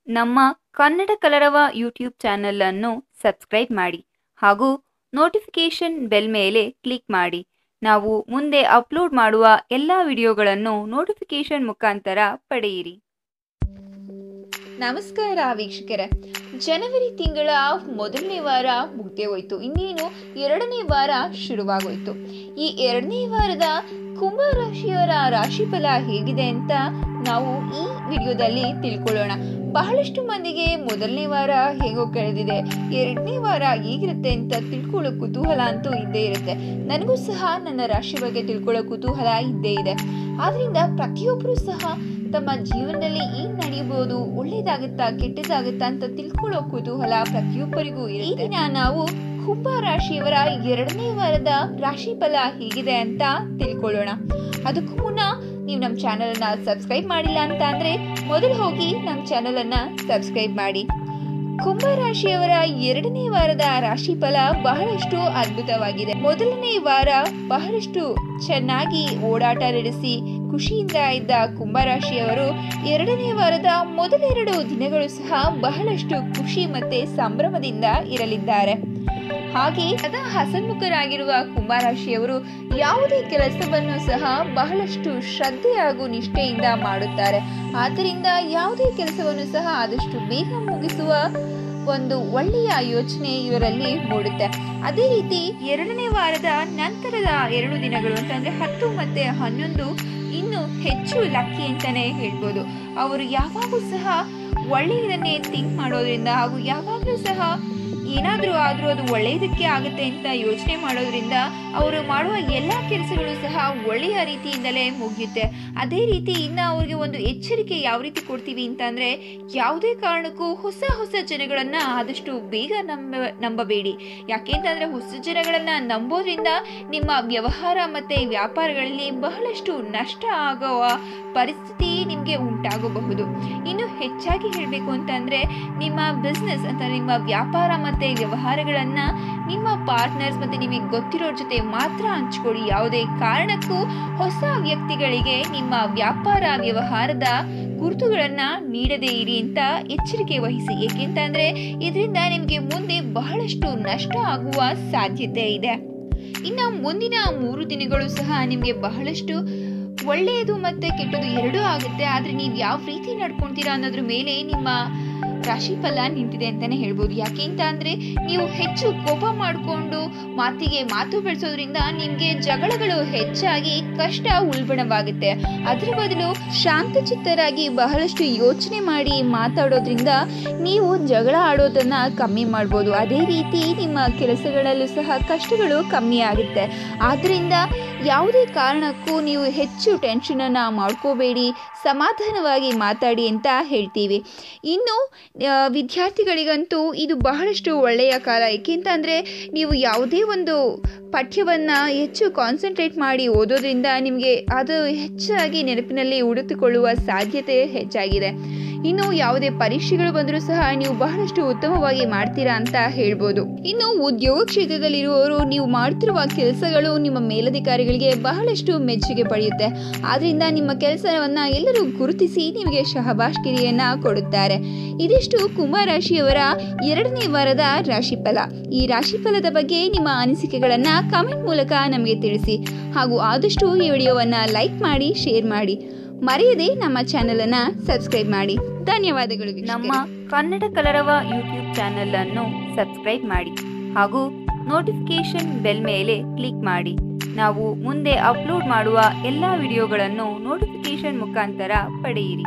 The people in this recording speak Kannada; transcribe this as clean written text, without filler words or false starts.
ನಮ್ಮ ಕನ್ನಡ ಕಲರವ ಯೂಟ್ಯೂಬ್ ಚಾನೆಲ್ ಅನ್ನು ಸಬ್ಸ್ಕ್ರೈಬ್ ಮಾಡಿ ಹಾಗೂ ನೋಟಿಫಿಕೇಶನ್ ಬೆಲ್ ಮೇಲೆ ಕ್ಲಿಕ್ ಮಾಡಿ. ನಾವು ಮುಂದೆ ಅಪ್ಲೋಡ್ ಮಾಡುವ ಎಲ್ಲ ವಿಡಿಯೋಗಳನ್ನು ನೋಟಿಫಿಕೇಶನ್ ಮುಖಾಂತರ ಪಡೆಯಿರಿ. ನಮಸ್ಕಾರ ವೀಕ್ಷಕರೇ, ಜನವರಿ ತಿಂಗಳ ಮೊದಲನೇ ವಾರ ಮುಗ್ದೇ ಹೋಯ್ತು. ಇನ್ನೇನು ಎರಡನೇ ವಾರ ಶುರುವಾಗೋಯ್ತು. ಈ ಎರಡನೇ ವಾರದ ಕುಂಭ ರಾಶಿಯವರ ರಾಶಿಫಲ ಹೇಗಿದೆ ಅಂತ ನಾವು ಈ ವಿಡಿಯೋದಲ್ಲಿ ತಿಳ್ಕೊಳ್ಳೋಣ. ಬಹಳಷ್ಟು ಮಂದಿಗೆ ಮೊದಲನೇ ವಾರ ಹೇಗೋ ಕಳೆದಿದೆ, ಎರಡನೇ ವಾರ ಹೇಗಿರುತ್ತೆ ಅಂತ ತಿಳ್ಕೊಳ್ಳೋ ಕುತೂಹಲ ಅಂತೂ ಇದ್ದೇ ಇರುತ್ತೆ. ನನಗೂ ಸಹ ನನ್ನ ರಾಶಿ ಬಗ್ಗೆ ತಿಳ್ಕೊಳ್ಳೋ ಕುತೂಹಲ ಇದ್ದೇ ಇದೆ. ಆದ್ರಿಂದ ಪ್ರತಿಯೊಬ್ಬರು ಸಹ ತಮ್ಮ ಜೀವನದಲ್ಲಿ ಏನ್ ನಡೆಯಬಹುದು, ಒಳ್ಳೇದಾಗುತ್ತಾ ಕೆಟ್ಟದಾಗುತ್ತಾ ಅಂತ ತಿಳ್ಕೊಳ್ಳೋ ಕುತೂಹಲ ಪ್ರತಿಯೊಬ್ಬರಿಗೂ ಇರುತ್ತೆ. ಈ ದಿನ ನಾವು ಕುಂಭ ರಾಶಿಯವರ ಎರಡನೇ ವಾರದ ರಾಶಿ ಫಲ ಹೇಗಿದೆ ಅಂತ ತಿಳ್ಕೊಳ್ಳೋಣ. ಅದಕ್ಕೂ ಮುನ್ನ ನೀವು ನಮ್ಮ ಚಾನೆಲ್ ಅನ್ನ ಸಬ್ಸ್ಕ್ರೈಬ್ ಮಾಡಿಲ್ಲ ಅಂತ ಅಂದ್ರೆ ಮೊದಲು ಹೋಗಿ ನಮ್ಮ ಚಾನೆಲ್ ಅನ್ನ ಸಬ್ಸ್ಕ್ರೈಬ್ ಮಾಡಿ. ಕುಂಭ ರಾಶಿಯವರ ಎರಡನೇ ವಾರದ ರಾಶಿ ಫಲ ಬಹಳಷ್ಟು ಅದ್ಭುತವಾಗಿದೆ. ಮೊದಲನೇ ವಾರ ಬಹಳಷ್ಟು ಚೆನ್ನಾಗಿ ಓಡಾಟ ನಡೆಸಿ ಖುಷಿಯಿಂದ ಇದ್ದ ಕುಂಭ ರಾಶಿಯವರು ಎರಡನೇ ವಾರದ ಮೊದಲೆರಡು ದಿನಗಳು ಸಹ ಬಹಳಷ್ಟು ಖುಷಿ ಮತ್ತೆ ಸಂಭ್ರಮದಿಂದ ಇರಲಿದ್ದಾರೆ. ಹಾಗೆ ಸದಾ ಹಸನ್ಮುಖರಾಗಿರುವ ಕುಂಭ ರಾಶಿಯವರು ಯಾವುದೇ ಕೆಲಸವನ್ನು ಸಹ ಬಹಳಷ್ಟು ಶ್ರದ್ಧೆ ಹಾಗೂ ನಿಷ್ಠೆಯಿಂದ ಮಾಡುತ್ತಾರೆ. ಆದ್ದರಿಂದ ಯಾವುದೇ ಕೆಲಸವನ್ನು ಸಹ ಆದಷ್ಟು ಬೇಗ ಮುಗಿಸುವ ಒಂದು ಒಳ್ಳೆಯ ಯೋಚನೆ ಇವರಲ್ಲಿ ಮೂಡುತ್ತೆ. ಅದೇ ರೀತಿ ಎರಡನೇ ವಾರದ ನಂತರದ 2 ದಿನಗಳು ಅಂತಂದ್ರೆ 10 ಮತ್ತೆ 11 ಇನ್ನು ಹೆಚ್ಚು ಲಕ್ಕಿ ಅಂತಾನೆ ಹೇಳ್ಬೋದು. ಅವರು ಯಾವಾಗೂ ಸಹ ಒಳ್ಳೆಯದನ್ನೇ ಥಿಂಕ್ ಮಾಡೋದ್ರಿಂದ ಹಾಗೂ ಯಾವಾಗಲೂ ಸಹ ಏನಾದ್ರೂ ಆದ್ರೂ ಅದು ಒಳ್ಳೆಯದಕ್ಕೆ ಆಗುತ್ತೆ ಅಂತ ಯೋಚನೆ ಮಾಡೋದ್ರಿಂದ ಅವರು ಮಾಡುವ ಎಲ್ಲಾ ಕೆಲಸಗಳು ಸಹ ಒಳ್ಳೆಯ ರೀತಿಯಿಂದಲೇ ಮುಗಿಯುತ್ತೆ. ಅದೇ ರೀತಿ ಇನ್ನು ಅವ್ರಿಗೆ ಒಂದು ಎಚ್ಚರಿಕೆ ಯಾವ ರೀತಿ ಕೊಡ್ತೀವಿ ಅಂತಂದ್ರೆ, ಯಾವುದೇ ಕಾರಣಕ್ಕೂ ಹೊಸ ಜನಗಳನ್ನ ಆದಷ್ಟು ಬೇಗ ನಂಬಬೇಡಿ. ಯಾಕೆಂತಂದ್ರೆ ಹೊಸ ಜನಗಳನ್ನ ನಂಬೋದ್ರಿಂದ ನಿಮ್ಮ ವ್ಯವಹಾರ ಮತ್ತೆ ವ್ಯಾಪಾರಗಳಲ್ಲಿ ಬಹಳಷ್ಟು ನಷ್ಟ ಆಗುವ ಪರಿಸ್ಥಿತಿ ನಿಮ್ಗೆ ಉಂಟಾಗಬಹುದು. ಇನ್ನು ಹೆಚ್ಚಾಗಿ ಹೇಳ್ಬೇಕು ಅಂತಂದ್ರೆ, ನಿಮ್ಮ ಬಿಸ್ನೆಸ್ ಅಂತ ನಿಮ್ಮ ವ್ಯಾಪಾರ ಮತ್ತೆ ವ್ಯವಹಾರಗಳನ್ನ ನಿಮ್ಮ ಪಾರ್ಟ್ನರ್ಸ್ ಮತ್ತೆ ನಿಮಗೆ ಗೊತ್ತಿರೋರ ಜೊತೆ ಮಾತ್ರ ಹಂಚ್ಕೊಳ್ಳಿ. ಯಾವುದೇ ಕಾರಣಕ್ಕೂ ಹೊಸ ವ್ಯಕ್ತಿಗಳಿಗೆ ನಿಮ್ಮ ವ್ಯಾಪಾರ ವ್ಯವಹಾರದ ಗುರುತುಗಳನ್ನ ನೀಡದೇ ಇರಿ ಅಂತ ಎಚ್ಚರಿಕೆ ವಹಿಸಿ. ಏಕೆಂತಂದ್ರೆ ಇದರಿಂದ ನಿಮ್ಗೆ ಮುಂದೆ ಬಹಳಷ್ಟು ನಷ್ಟ ಆಗುವ ಸಾಧ್ಯತೆ ಇದೆ. ಇನ್ನು ಮುಂದಿನ 3 ದಿನಗಳು ಸಹ ನಿಮ್ಗೆ ಬಹಳಷ್ಟು ಒಳ್ಳೆಯದು ಮತ್ತೆ ಕೆಟ್ಟದು ಎರಡೂ ಆಗುತ್ತೆ. ಆದ್ರೆ ನೀವು ಯಾವ ರೀತಿ ನಡ್ಕೊಂತೀರಾ ಅನ್ನೋದ್ರ ಮೇಲೆ ನಿಮ್ಮ ರಾಶಿ ಫಲ ನಿಂತಿದೆ ಅಂತಾನೆ ಹೇಳ್ಬೋದು. ಯಾಕೆಂತ ಅಂದ್ರೆ ನೀವು ಹೆಚ್ಚು ಕೋಪ ಮಾಡಿಕೊಂಡು ಮಾತಿಗೆ ಮಾತು ಬೆಳೆಸೋದ್ರಿಂದ ನಿಮ್ಗೆ ಜಗಳಗಳು ಹೆಚ್ಚಾಗಿ ಕಷ್ಟ ಉಲ್ಬಣವಾಗುತ್ತೆ. ಅದ್ರ ಬದಲು ಶಾಂತಚಿತ್ತರಾಗಿ ಬಹಳಷ್ಟು ಯೋಚನೆ ಮಾಡಿ ಮಾತಾಡೋದ್ರಿಂದ ನೀವು ಜಗಳ ಆಡೋದನ್ನ ಕಮ್ಮಿ ಮಾಡ್ಬೋದು. ಅದೇ ರೀತಿ ನಿಮ್ಮ ಕೆಲಸಗಳಲ್ಲೂ ಸಹ ಕಷ್ಟಗಳು ಕಮ್ಮಿ ಆಗುತ್ತೆ. ಆದ್ರಿಂದ ಯಾವುದೇ ಕಾರಣಕ್ಕೂ ನೀವು ಹೆಚ್ಚು ಟೆನ್ಷನ್ ಅನ್ನ ಮಾಡ್ಕೋಬೇಡಿ, ಸಮಾಧಾನವಾಗಿ ಮಾತಾಡಿ ಅಂತ ಹೇಳ್ತೀವಿ. ಇನ್ನು ವಿದ್ಯಾರ್ಥಿಗಳಿಗಂತೂ ಇದು ಬಹಳಷ್ಟು ಒಳ್ಳೆಯ ಕಾಲ. ಏಕೆಂತಂದರೆ ನೀವು ಯಾವುದೇ ಒಂದು ಪಠ್ಯವನ್ನು ಹೆಚ್ಚು ಕಾನ್ಸಂಟ್ರೇಟ್ ಮಾಡಿ ಓದೋದ್ರಿಂದ ನಿಮಗೆ ಅದು ಹೆಚ್ಚಾಗಿ ನೆನಪಿನಲ್ಲಿ ಉಳಿದುಕೊಳ್ಳುವ ಸಾಧ್ಯತೆ ಹೆಚ್ಚಾಗಿದೆ. ಇನ್ನು ಯಾವುದೇ ಪರೀಕ್ಷೆಗಳು ಬಂದರೂ ಸಹ ನೀವು ಬಹಳಷ್ಟು ಉತ್ತಮವಾಗಿ ಮಾಡ್ತೀರಾ ಅಂತ ಹೇಳ್ಬೋದು. ಇನ್ನು ಉದ್ಯೋಗ ಕ್ಷೇತ್ರದಲ್ಲಿರುವವರು ನೀವು ಮಾಡ್ತಿರುವ ಕೆಲಸಗಳು ನಿಮ್ಮ ಮೇಲಧಿಕಾರಿಗಳಿಗೆ ಬಹಳಷ್ಟು ಮೆಚ್ಚುಗೆ ಪಡೆಯುತ್ತೆ. ಆದ್ರಿಂದ ನಿಮ್ಮ ಕೆಲಸವನ್ನ ಎಲ್ಲರೂ ಗುರುತಿಸಿ ನಿಮಗೆ ಶಹಬಾಷ್ಗಿರಿಯನ್ನ ಕೊಡುತ್ತಾರೆ. ಇದಿಷ್ಟು ಕುಂಭ ರಾಶಿಯವರ ಎರಡನೇ ವಾರದ ರಾಶಿಫಲ. ಈ ರಾಶಿಫಲದ ಬಗ್ಗೆ ನಿಮ್ಮ ಅನಿಸಿಕೆಗಳನ್ನ ಕಮೆಂಟ್ ಮೂಲಕ ನಮಗೆ ತಿಳಿಸಿ ಹಾಗೂ ಆದಷ್ಟು ಈ ವಿಡಿಯೋವನ್ನ ಲೈಕ್ ಮಾಡಿ, ಶೇರ್ ಮಾಡಿ. ಮರೆಯದೆ ನಮ್ಮ ಚಾನೆಲ್ ಅನ್ನ ಸಬ್ಸ್ಕ್ರೈಬ್ ಮಾಡಿ. ಧನ್ಯವಾದಗಳು. ನಮ್ಮ ಕನ್ನಡ ಕಲರವ ಯೂಟ್ಯೂಬ್ ಚಾನೆಲ್ ಅನ್ನು ಸಬ್ಸ್ಕ್ರೈಬ್ ಮಾಡಿ ಹಾಗೂ ನೋಟಿಫಿಕೇಶನ್ ಬೆಲ್ ಮೇಲೆ ಕ್ಲಿಕ್ ಮಾಡಿ. ನಾವು ಮುಂದೆ ಅಪ್ಲೋಡ್ ಮಾಡುವ ಎಲ್ಲ ವಿಡಿಯೋಗಳನ್ನು ನೋಟಿಫಿಕೇಶನ್ ಮುಖಾಂತರ ಪಡೆಯಿರಿ.